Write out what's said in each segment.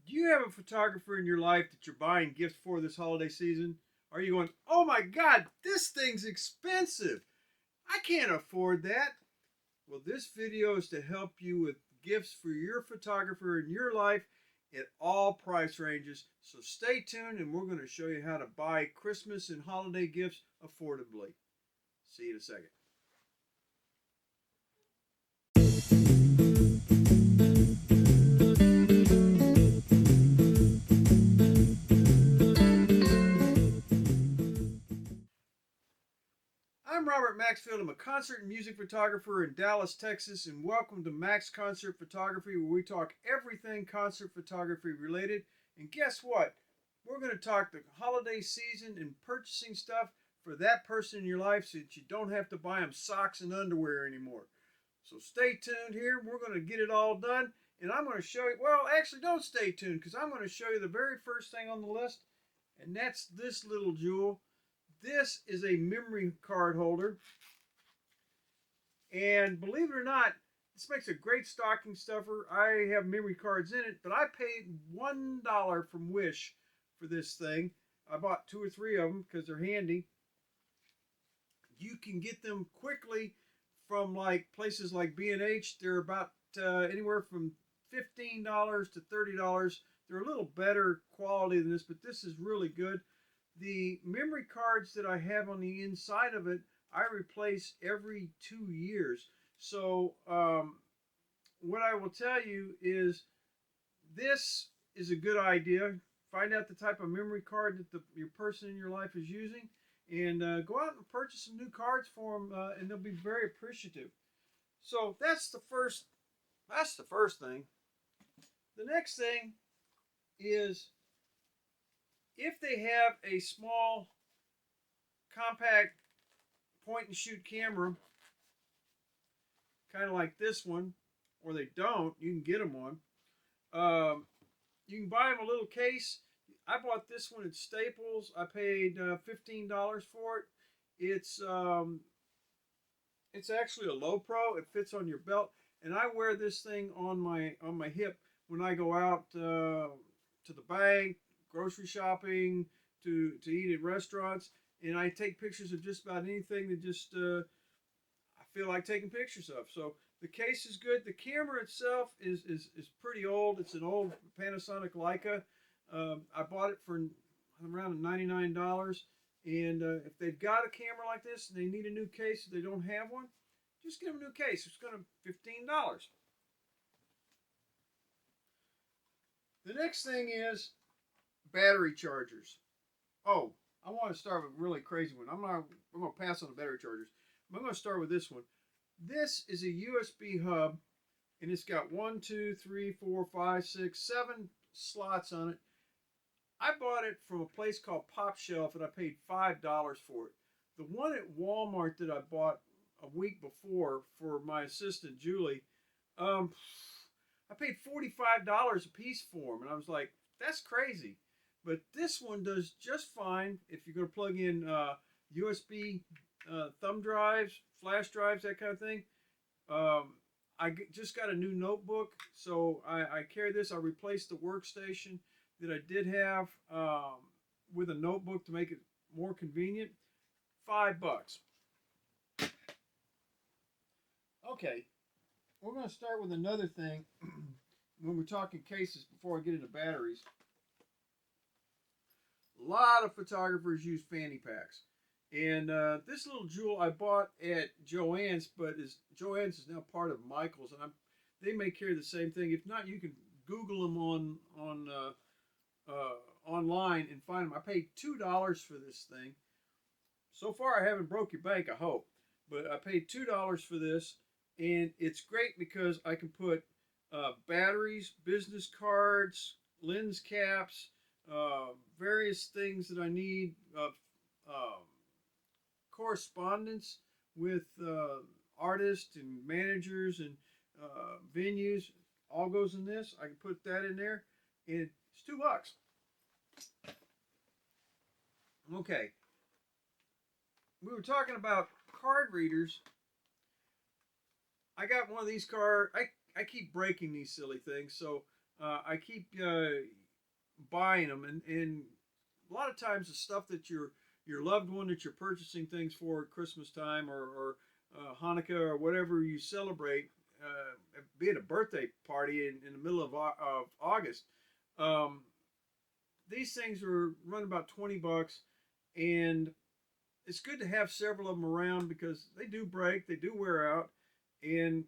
Do you have a photographer in your life that you're buying gifts for this holiday season? Are you going, oh my God, this thing's expensive. I can't afford that. Well, this video is to help you with gifts for your photographer in your life at all price ranges. So stay tuned and we're going to show you how to buy Christmas and holiday gifts affordably. See you in a second. I'm Robert Maxfield. I'm a concert and music photographer in Dallas, Texas, and welcome to Max Concert Photography, where we talk everything concert photography related. And guess what? We're going to talk the holiday season and purchasing stuff for that person in your life so that you don't have to buy them socks and underwear anymore. So stay tuned here. We're going to get it all done, and I'm going to show you, well, actually don't stay tuned because I'm going to show you the very first thing on the list, and that's this little jewel. This is a memory card holder, and believe it or not, this makes a great stocking stuffer. I have memory cards in it, but I paid $1 from Wish for this thing. I bought 2 or 3 of them because they're handy. You can get them quickly from like places like B&H. They're about anywhere from $15 to $30. They're a little better quality than this, but this is really good. The memory cards that I have on the inside of it, I replace every 2 years. So what I will tell you is this is a good idea. Find out the type of memory card that your person in your life is using, and go out and purchase some new cards for them, and they'll be very appreciative. So that's the first. That's the first thing. The next thing is, if they have a small compact point and shoot camera, kind of like this one, or they don't, you can get them one. You can buy them a little case. I bought this one at Staples. I paid $15 for it. It's actually a low pro. It fits on your belt, and I wear this thing on my hip when I go out to the bank, grocery shopping, to eat at restaurants, and I take pictures of just about anything that just I feel like taking pictures of. So the case is good. The camera itself is pretty old. It's an old Panasonic Leica. I bought it for around $99. And if they've got a camera like this and they need a new case, if they don't have one, just get them a new case. It's going to be $15. The next thing is battery chargers. Oh, I want to start with a really crazy one. I'm going to pass on the battery chargers. I'm going to start with this one. This is a USB hub, and it's got 1, 2, 3, 4, 5, 6, 7 slots on it. I bought it from a place called Pop Shelf, and I paid $5 for it. The one at Walmart that I bought a week before for my assistant Julie, I paid $45 a piece for them, and I was like, that's crazy. But this one does just fine if you're going to plug in USB thumb drives, flash drives, that kind of thing. I just got a new notebook, so I carry this. I replaced the workstation that I did have with a notebook to make it more convenient. $5. Okay, we're going to start with another thing when we're talking cases before I get into batteries. A lot of photographers use fanny packs. And this little jewel I bought at Joann's, but Joann's is now part of Michael's, and they may carry the same thing. If not, you can Google them online and find them. I paid $2 for this thing. So far, I haven't broke your bank, I hope. But I paid $2 for this, and it's great because I can put batteries, business cards, lens caps, various things that I need, correspondence with artists and managers and venues. All goes in this. I can put that in there, and it's $2. Okay. We were talking about card readers. I got one of these I keep breaking these silly things, so I keep buying them, and a lot of times the stuff that your loved one that you're purchasing things for at Christmas time or Hanukkah or whatever you celebrate, be it a birthday party in the middle of August. Um, these things are run about 20 bucks, and it's good to have several of them around because they do break, they do wear out, and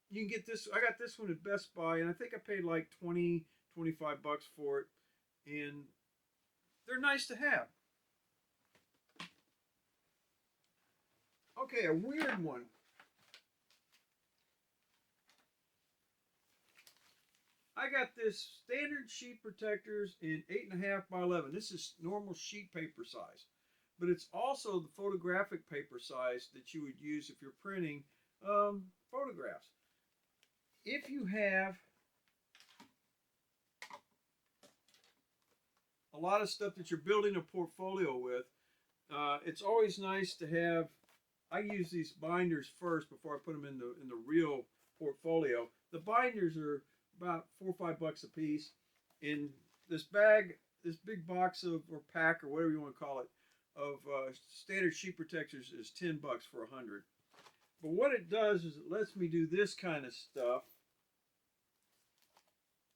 you can get this. I got this one at Best Buy, and I think I paid like 20, 25 bucks for it, and they're nice to have. Okay, a weird one. I got this standard sheet protectors in 8.5 by 11. This is normal sheet paper size, but it's also the photographic paper size that you would use if you're printing photographs. If you have a lot of stuff that you're building a portfolio with, it's always nice to have. I use these binders first before I put them in the real portfolio. The binders are about 4 or 5 bucks a piece. In this bag, this big box of or pack or whatever you want to call it of standard sheet protectors is 10 bucks for 100. But what it does is it lets me do this kind of stuff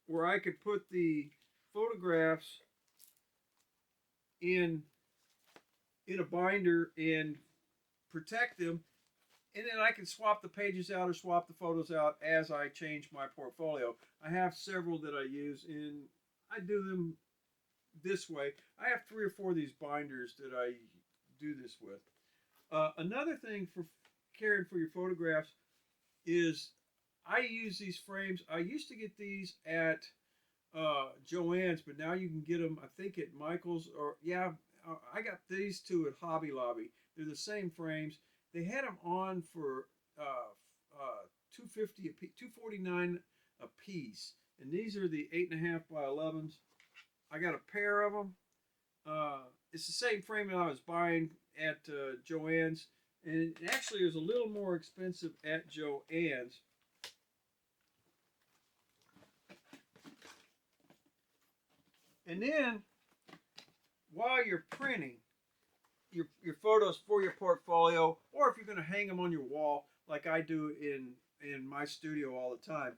where I could put the photographs in a binder and protect them, and then I can swap the pages out or swap the photos out as I change my portfolio. I have several that I use, and I do them this way. I have 3 or 4 of these binders that I do this with. Another thing for caring for your photographs is I use these frames. I used to get these at Joann's, but now you can get them, I think, at Michael's, or yeah, I got these two at Hobby Lobby. They're the same frames. They had them on for 250 a piece, 249 a piece, and these are the 8.5 by 11s. I got a pair of them. It's the same frame that I was buying at Joann's, and actually it was a little more expensive at Joann's. And then while you're printing your photos for your portfolio, or if you're going to hang them on your wall like I do in my studio all the time,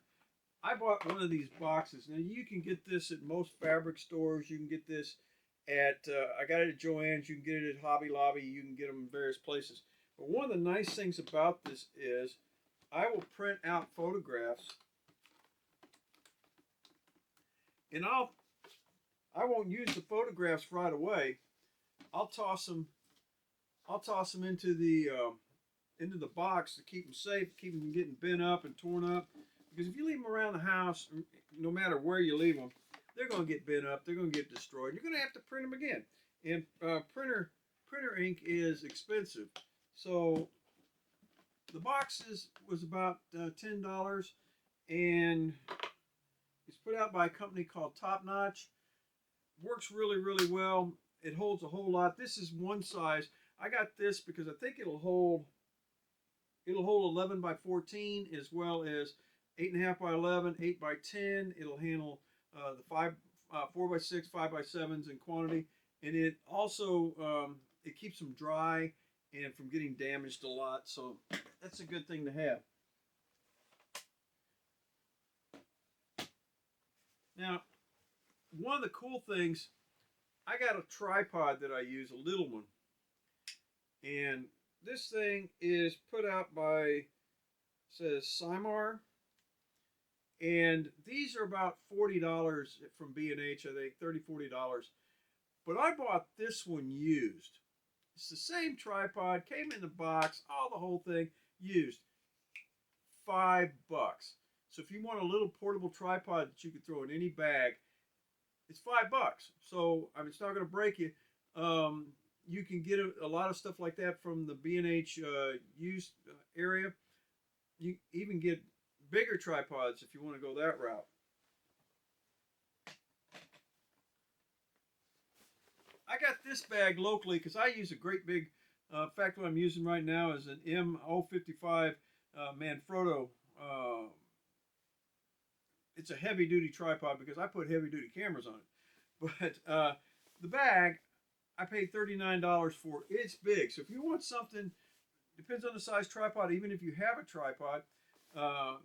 I bought one of these boxes. Now you can get this at most fabric stores. You can get this at I got it at Joann's. You can get it at Hobby Lobby. You can get them in various places. But one of the nice things about this is I will print out photographs, and I won't use the photographs right away. I'll toss them into the box to keep them safe, keep them from getting bent up and torn up. Because if you leave them around the house, no matter where you leave them, they're going to get bent up. They're going to get destroyed. You're going to have to print them again. And printer ink is expensive, so the boxes was about $10, and it's put out by a company called Top Notch. Works really, really well. It holds a whole lot. This is one size. I got this because I think it'll hold 11 by 14 as well as 8.5 by 11, 8 by 10. It'll handle the 4 by 6, 5 by 7s in quantity, and it also it keeps them dry and from getting damaged a lot. So that's a good thing to have. Now, one of the cool things, I got a tripod that I use, a little one, and this thing is put out by, says Cymar, and these are about $40 from B&H, I think, $30, $40. But I bought this one used. It's the same tripod, came in the box, all the whole thing, used. $5. So if you want a little portable tripod that you can throw in any bag, it's $5. So I mean, it's not going to break you. You can get a lot of stuff like that from the B&H used area. You even get bigger tripods if you want to go that route. I got this bag locally because I use a great big, in fact what I'm using right now is an M055 Manfrotto it's a heavy duty tripod because I put heavy duty cameras on it. But the bag, I paid $39 for. It's big. So if you want something, depends on the size tripod. Even if you have a tripod, uh,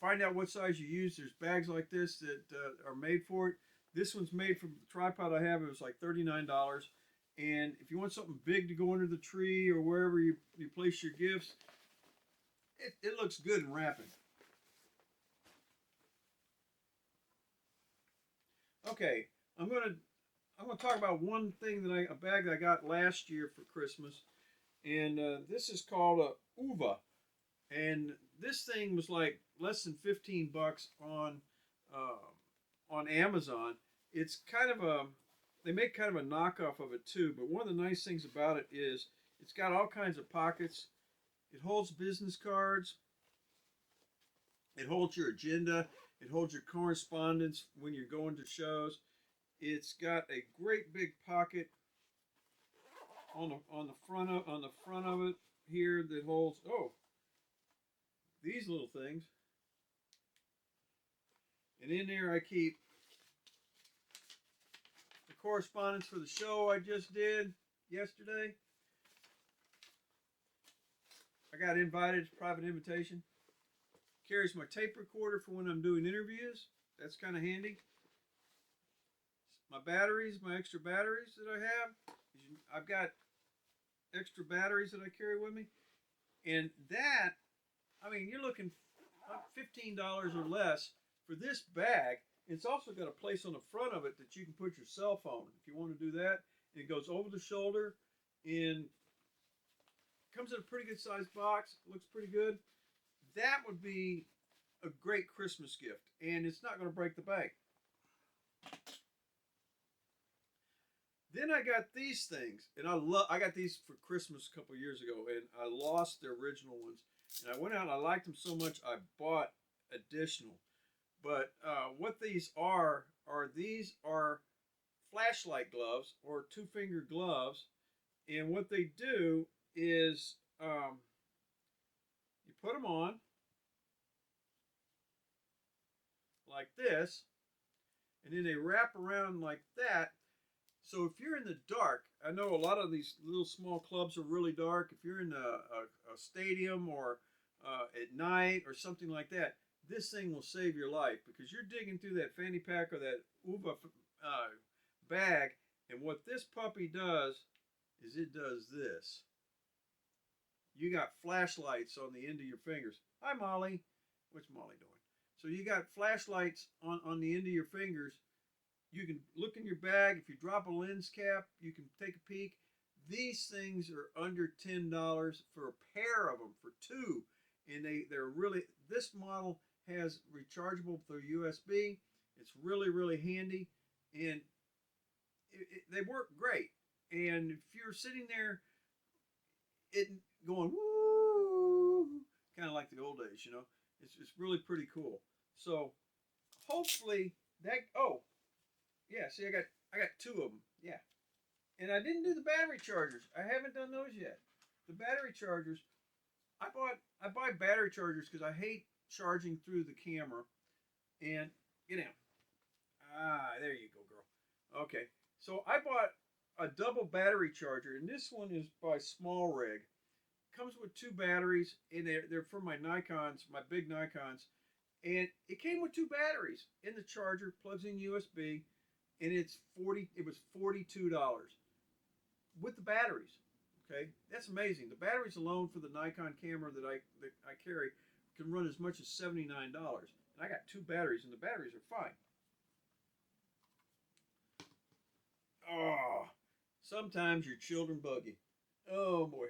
find out what size you use. There's bags like this that are made for it. This one's made from the tripod I have. It was like $39. And if you want something big to go under the tree or wherever you place your gifts, it looks good in wrapping. Okay, I'm gonna talk about one thing a bag that I got last year for Christmas, and this is called a Uva, and this thing was like less than $15 on Amazon. It's kind of a they make kind of a knockoff of it too, but one of the nice things about it is it's got all kinds of pockets. It holds business cards. It holds your agenda. It holds your correspondence when you're going to shows. It's got a great big pocket on the front of it here that holds these little things. And in there I keep the correspondence for the show I just did yesterday. I got invited, it's a private invitation. Carries my tape recorder for when I'm doing interviews. That's kind of handy. My batteries, my extra batteries that I have. I've got extra batteries that I carry with me. And that, I mean, you're looking $15 or less for this bag. It's also got a place on the front of it that you can put your cell phone if you want to do that. It goes over the shoulder and comes in a pretty good sized box. It looks pretty good. That would be a great Christmas gift, and it's not going to break the bank. Then I got these things, and I got these for Christmas a couple years ago, and I lost the original ones. And I went out and I liked them so much I bought additional. But what these are these are flashlight gloves or two-finger gloves, and what they do is you put them on like this, and then they wrap around like that. So if you're in the dark, I know a lot of these little small clubs are really dark. If you're in a stadium or at night or something like that, this thing will save your life because you're digging through that fanny pack or that Uva bag, and what this puppy does is it does this. You got flashlights on the end of your fingers. Hi, Molly. What's Molly doing? So you got flashlights on the end of your fingers. You can look in your bag. If you drop a lens cap, you can take a peek. These things are under $10 for a pair of them, for two. And they're really, this model has rechargeable through USB. It's really, really handy. And they work great. And if you're sitting there going, woo, kind of like the old days, you know, it's really pretty cool. So hopefully that, yeah, see, I got two of them. Yeah. And I didn't do the battery chargers. I haven't done those yet. The battery chargers, I buy battery chargers because I hate charging through the camera. And get out. There you go, girl. Okay. So I bought a double battery charger, and this one is by Small Rig. Comes with two batteries, and they're for my Nikons, my big Nikons. And it came with two batteries in the charger, plugs in USB, and it was $42 with the batteries. Okay, that's amazing. The batteries alone for the Nikon camera that I carry can run as much as $79, and I got two batteries, and the batteries are fine. Oh, sometimes your children bug you. Oh boy.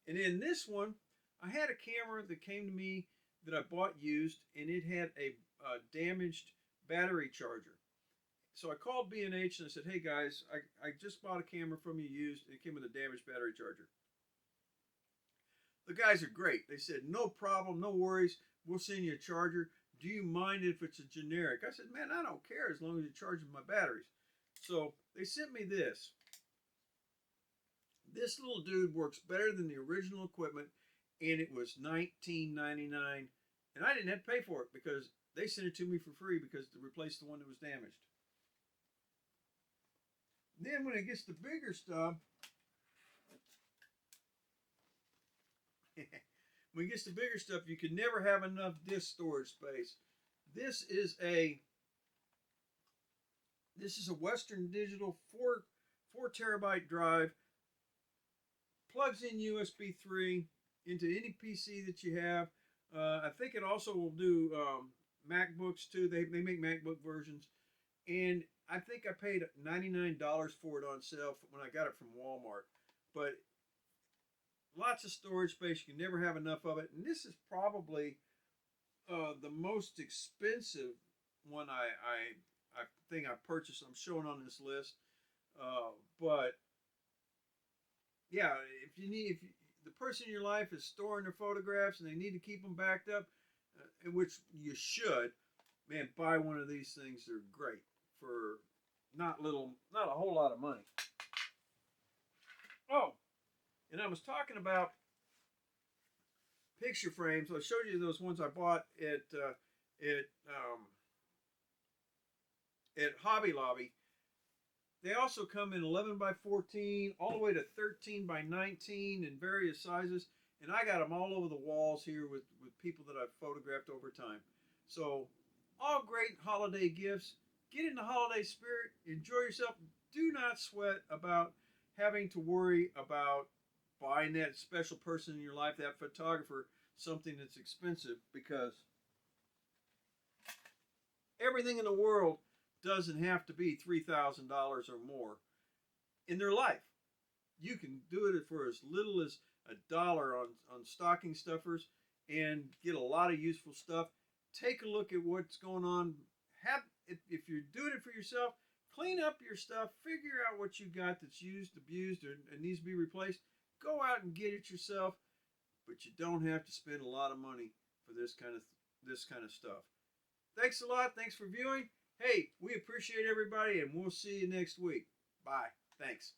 And in this one, I had a camera that came to me that I bought used, and it had a damaged battery charger. So I called B&H and I said, hey guys, I just bought a camera from you used. It came with a damaged battery charger. The guys are great. They said, no problem, no worries. We'll send you a charger. Do you mind if it's a generic? I said, man, I don't care as long as you're charging my batteries. So they sent me this. This little dude works better than the original equipment, and it was $19.99. And I didn't have to pay for it because they sent it to me for free because to replace the one that was damaged. Then when it gets to bigger stuff, when it gets to bigger stuff, you can never have enough disk storage space. This is a Western Digital 4 terabyte drive. Plugs in USB 3 into any PC that you have. I think it also will do MacBooks too. They make MacBook versions, and I think I paid $99 for it on sale when I got it from Walmart. But lots of storage space. You can never have enough of it. And this is probably the most expensive one I think I purchased. I'm showing on this list. But yeah, if the person in your life is storing their photographs and they need to keep them backed up, which you should, man, buy one of these things. They're great for not a whole lot of money. Oh, and I was talking about picture frames. I showed you those ones I bought at Hobby Lobby. They also come in 11 by 14, all the way to 13 by 19 in various sizes. And I got them all over the walls here with people that I've photographed over time. So, all great holiday gifts. Get in the holiday spirit. Enjoy yourself. Do not sweat about having to worry about buying that special person in your life, that photographer, something that's expensive, because everything in the world doesn't have to be $3,000 or more in their life. You can do it for as little as $1 on stocking stuffers and get a lot of useful stuff. Take a look at what's going on. If you're doing it for yourself, clean up your stuff. Figure out what you got that's used, abused, or needs to be replaced. Go out and get it yourself, but you don't have to spend a lot of money for this kind of stuff. Thanks a lot. Thanks for viewing. Hey, we appreciate everybody, and we'll see you next week. Bye. Thanks.